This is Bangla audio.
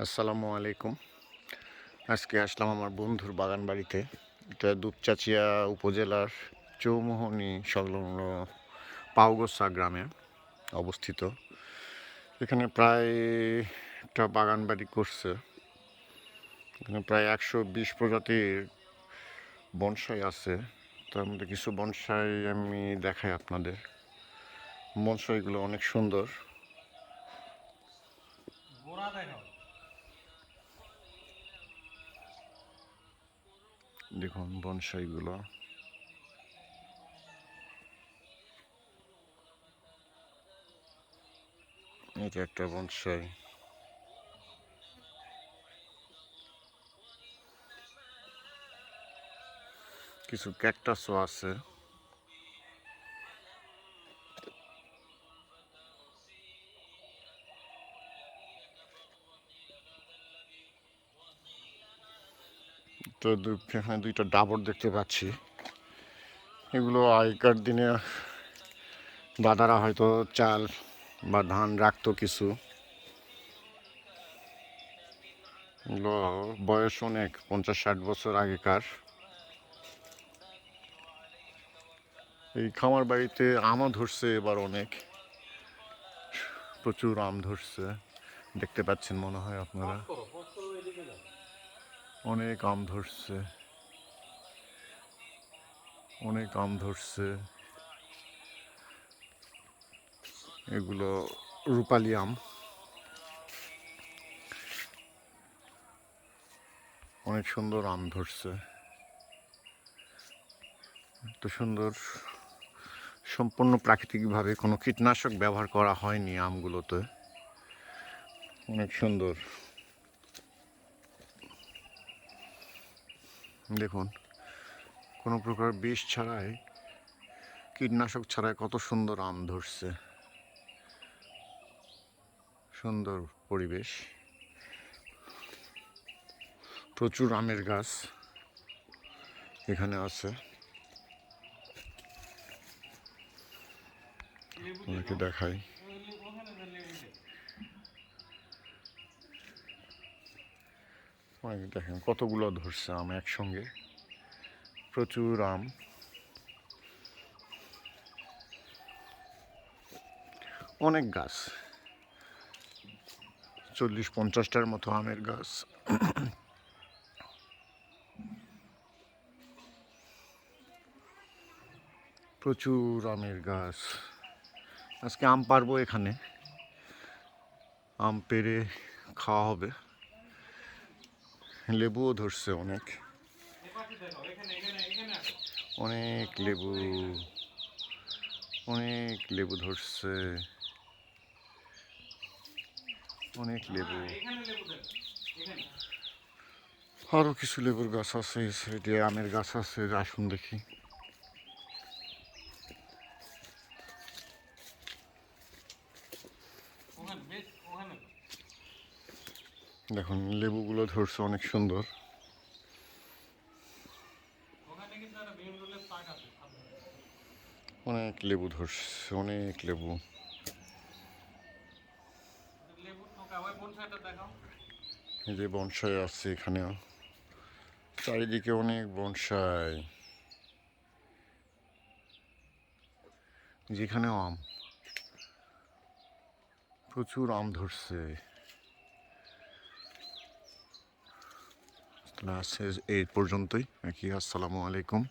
আসসালামু আলাইকুম। আজকে আসলাম আমার বন্ধুর বাগান বাড়িতে। এটা দুপচাঁচিয়া উপজেলার চৌমোহনী সংলগ্ন পাউগোসা গ্রামে অবস্থিত। এখানে প্রায় একটা বাগান বাড়ি করছে। এখানে প্রায় 120 প্রজাতির বনসাই আছে। তার মধ্যে কিছু বনসাই আমি দেখাই আপনাদের। বনসাইগুলো অনেক সুন্দর। দেখুন বনসাইগুলো। এটা একটা বনসাই। কিছু ক্যাকটাসও আছে। তো এখানে দুইটা ডাবর দেখতে পাচ্ছি। এগুলো আগেকার দিনে দাদারা হয়তো চাল বা ধান রাখতো কিছু। এগুলো বয়স অনেক, 50-60 বছর আগেকার। এই খামার বাড়িতে আমও ধরছে এবার অনেক, প্রচুর আম ধরছে। দেখতে পাচ্ছেন মনে হয় আপনারা, অনেক আম ধরছে, অনেক আম ধরছে। এগুলো রূপালি আম, অনেক সুন্দর আম ধরছে। এত সুন্দর, সম্পূর্ণ প্রাকৃতিকভাবে, কোনো কীটনাশক ব্যবহার করা হয়নি আমগুলোতে। অনেক সুন্দর। দেখুন, কোনো প্রকার বিষ ছাড়াই, কীটনাশক ছাড়াই কত সুন্দর আম ধরছে। সুন্দর পরিবেশ, প্রচুর আমের গাছ এখানে আছে। আপনাকে দেখাই। দেখেন কতগুলো ধরছে আম একসঙ্গে, প্রচুর আম। অনেক গাছ, 40-50টার মতো আমের গাছ। প্রচুর আমের গাছ। আজকে আম পারবো এখানে, আম পেড়ে খাওয়া হবে। লেবুও ধরছে অনেক, অনেক লেবু, অনেক লেবু ধরছে, অনেক লেবু। আরো কিছু লেবুর গাছ আছে, এই সাইডে আমের গাছ আছে, আসুন দেখি। দেখুন লেবুগুলো ধরছে অনেক সুন্দর। অনেক লেবু ধরছে, অনেক লেবু। এই যে বনসাই আছে এখানেও, চারিদিকে অনেক বনসাই, যেখানেও আম, প্রচুর আম ধরছে। এই পর্যন্তই নাকি? আসসালামু আলাইকুম।